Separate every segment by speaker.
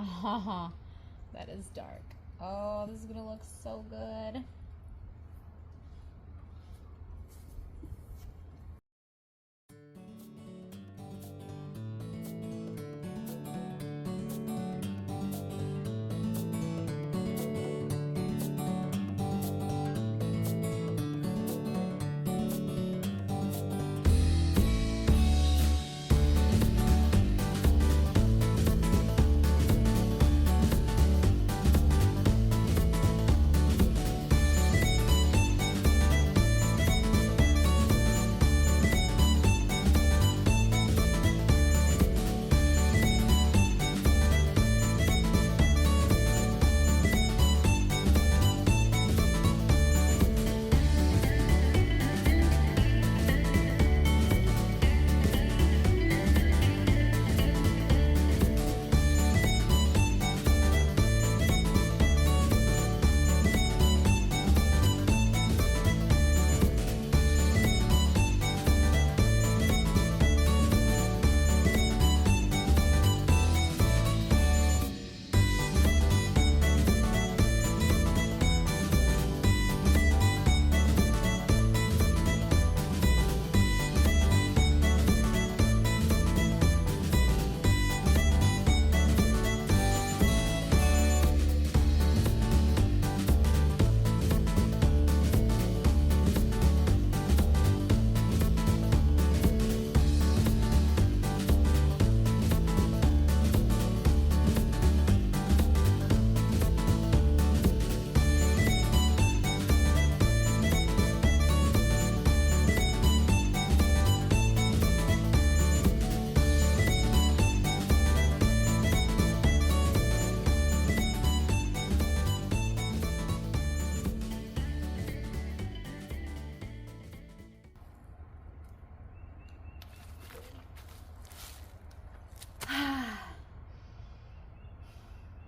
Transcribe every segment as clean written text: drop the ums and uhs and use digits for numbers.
Speaker 1: Oh, that is dark. Oh, this is gonna look so good.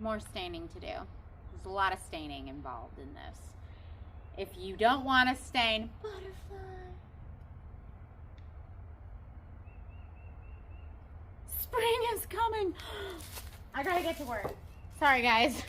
Speaker 1: More staining to do. There's a lot of staining involved in this. If you don't want to stain butterfly, spring is coming. I gotta get to work. Sorry, guys.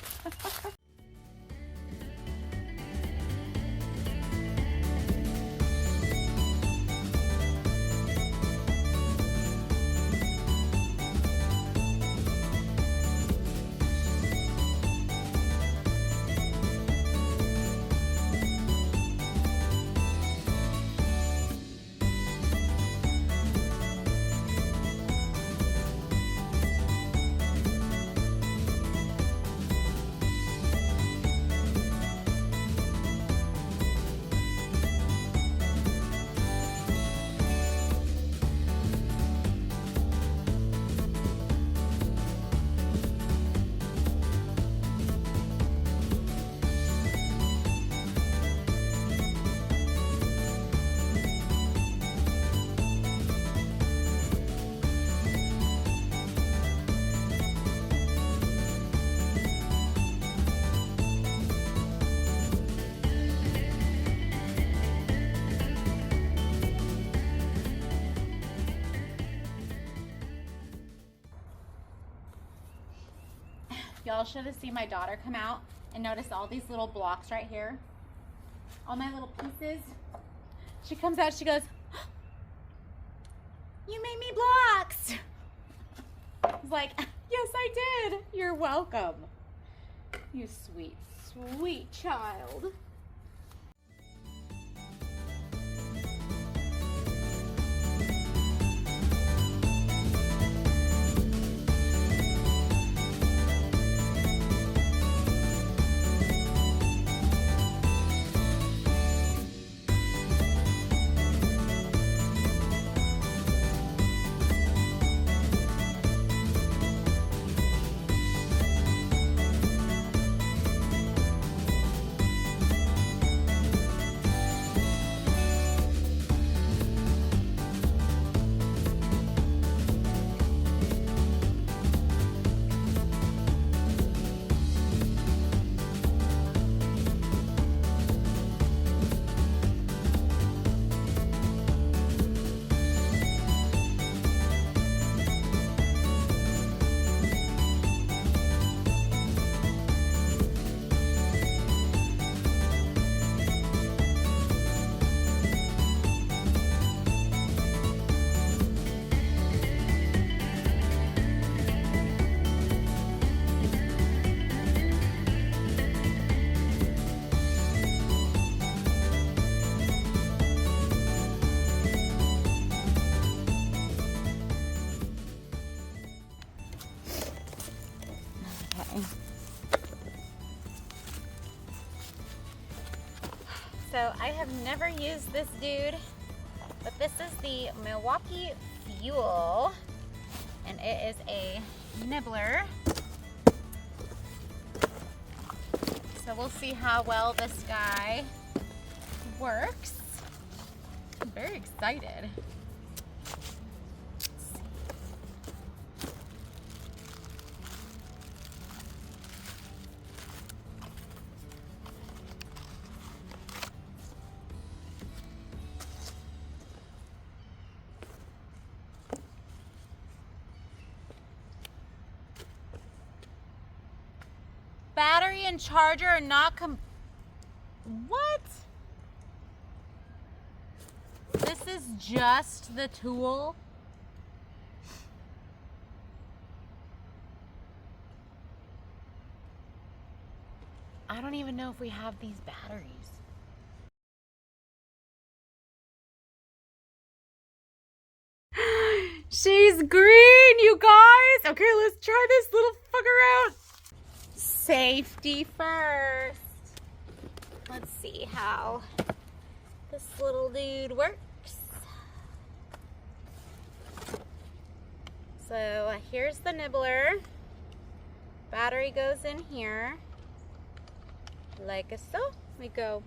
Speaker 1: Y'all should have seen my daughter come out and notice all these little blocks right here. All my little pieces. She comes out, she goes, "You made me blocks." I was like, "Yes, I did. You're welcome." You sweet, sweet child. So I have never used this dude, but this is the Milwaukee Fuel, and it is a nibbler. So we'll see how well this guy works. I'm very excited. Battery and charger are not what? This is just the tool? I don't even know if we have these batteries. She's green, you guys! Okay, let's try this little fucker out. Safety first. Let's see how this little dude works. So here's the nibbler. Battery goes in here. Like so. We go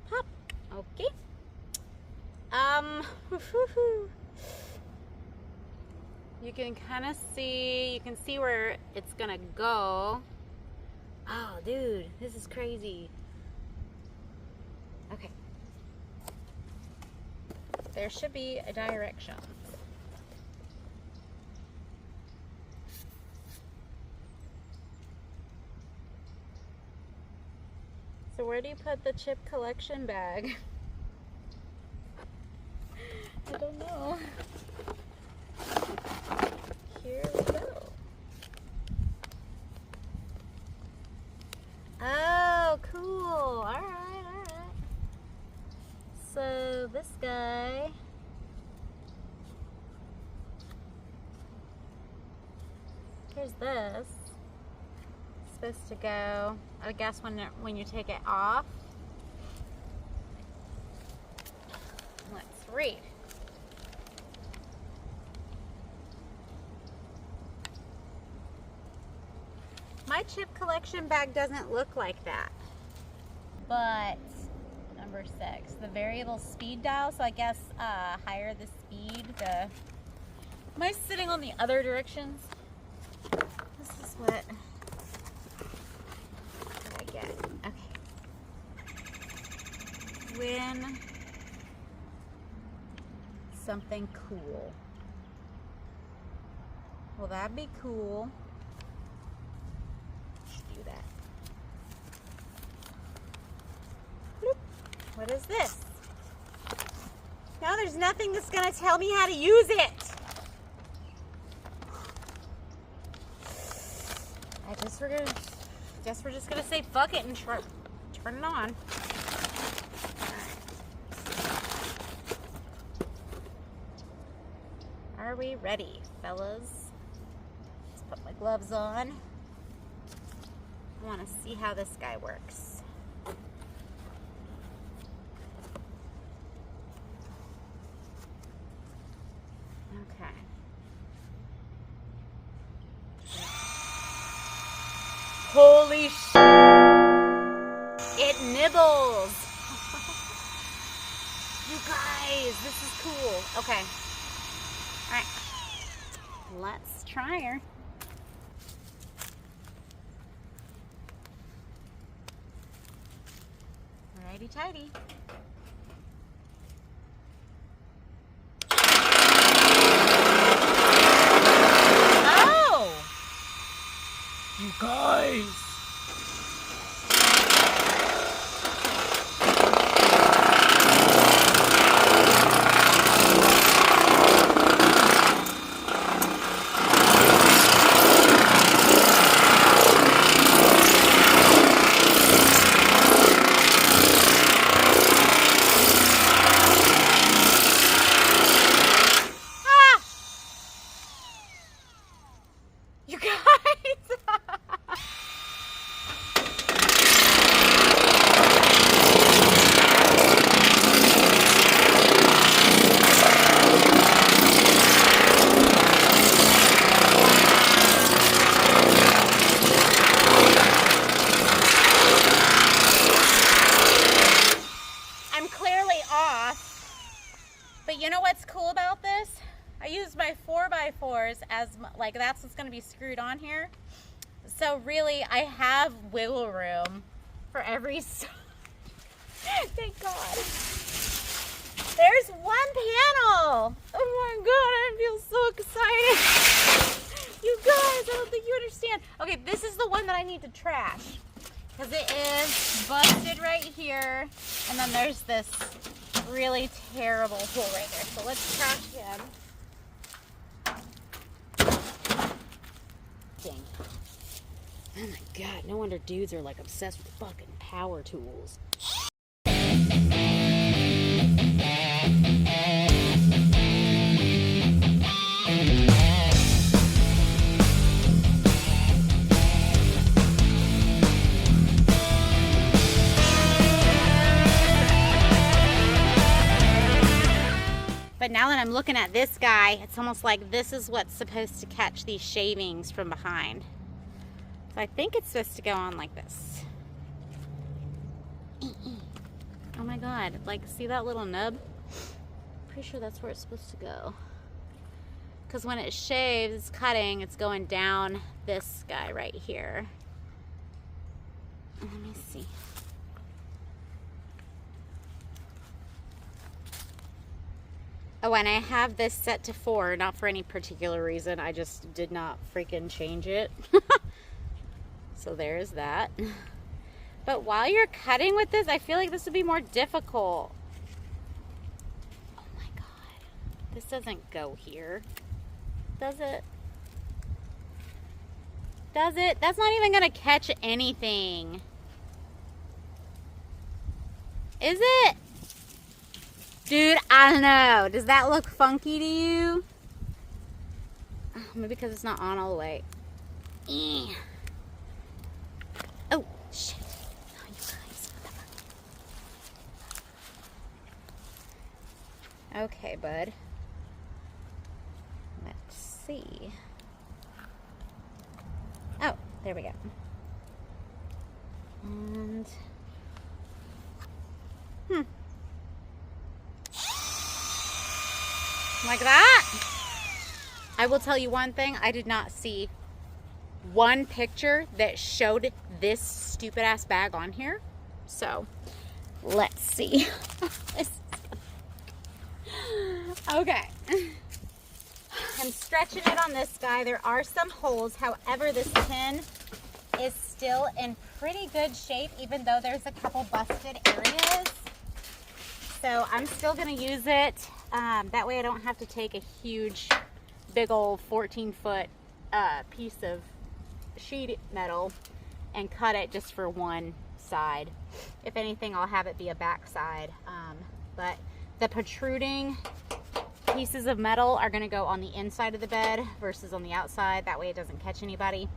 Speaker 1: pop. Okay. You can kind of see, you can see where it's gonna go. Oh, dude, this is crazy. Okay. There should be a direction. So where do you put the chip collection bag? I don't know. Here we go. Oh, cool. All right. So this guy, here's this. It's supposed to go, I guess, when you take it off. Let's read. My chip collection bag doesn't look like that. But number 6, the variable speed dial. So I guess higher the speed, the. Am I sitting on the other directions? This is what I get. Okay. When something cool. Well, that'd be cool. Do that. Bloop. What is this? Now there's nothing that's gonna tell me how to use it. Guess we're just gonna say fuck it and turn it on. Are we ready, fellas? Let's put my gloves on. I want to see how this guy works. Okay. Holy shit! It nibbles! You guys, this is cool. Okay. Alright. Let's try her. Righty tighty. Oh! You guys! my 4x4s as like that's what's going to be screwed on here. So really, I have wiggle room for every side. Thank God. There's one panel. Oh my God, I feel so excited. You guys, I don't think you understand. Okay, this is the one that I need to trash because it is busted right here. And then there's this really terrible hole right there. So let's trash him. Dang. Oh my God, no wonder dudes are like obsessed with fucking power tools. But now that I'm looking at this guy, it's almost like this is what's supposed to catch these shavings from behind. So I think it's supposed to go on like this. Oh my God, like see that little nub? Pretty sure that's where it's supposed to go. Because when it shaves, it's cutting, it's going down this guy right here. Let me see. Oh, and I have this set to 4, not for any particular reason. I just did not freaking change it. So there's that. But while you're cutting with this, I feel like this would be more difficult. Oh my God. This doesn't go here. Does it? Does it? That's not even gonna catch anything. Is it? Dude, I don't know. Does that look funky to you? Maybe because it's not on all the way. Oh, shit. Oh, you guys. Okay, bud. Let's see. Oh, there we go. And... like that. I will tell you one thing. I did not see one picture that showed this stupid ass bag on here. So let's see. Okay. I'm stretching it on this guy. There are some holes. However, this pin is still in pretty good shape, even though there's a couple busted areas. So I'm still going to use it. That way I don't have to take a huge, big old 14-foot piece of sheet metal and cut it just for one side. If anything, I'll have it be a back side. But the protruding pieces of metal are going to go on the inside of the bed versus on the outside. That way it doesn't catch anybody.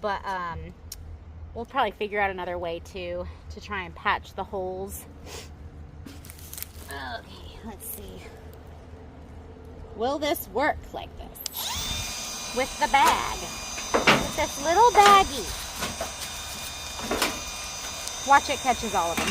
Speaker 1: But we'll probably figure out another way to try and patch the holes. Okay, let's see. Will this work like this? With the bag. With this little baggie. Watch it catches all of them.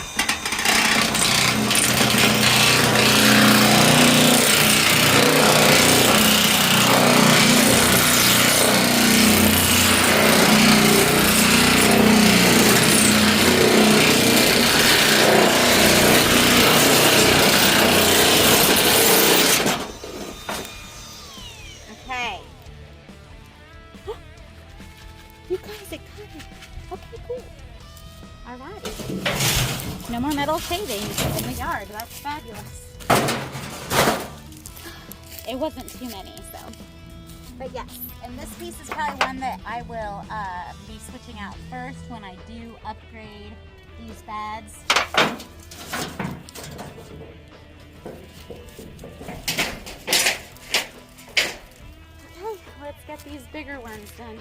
Speaker 1: No more metal shavings in the yard. That's fabulous. It wasn't too many, so. But yes, and this piece is probably one that I will be switching out first when I do upgrade these beds. Okay, let's get these bigger ones done.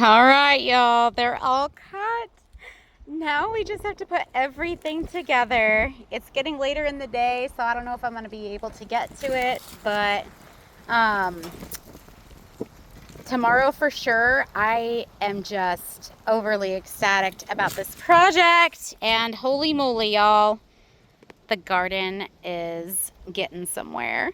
Speaker 1: All right, y'all, they're all cut. Now we just have to put everything together. It's getting later in the day, so I don't know if I'm gonna be able to get to it, but tomorrow for sure. I am just overly ecstatic about this project, and holy moly, y'all, the garden is getting somewhere.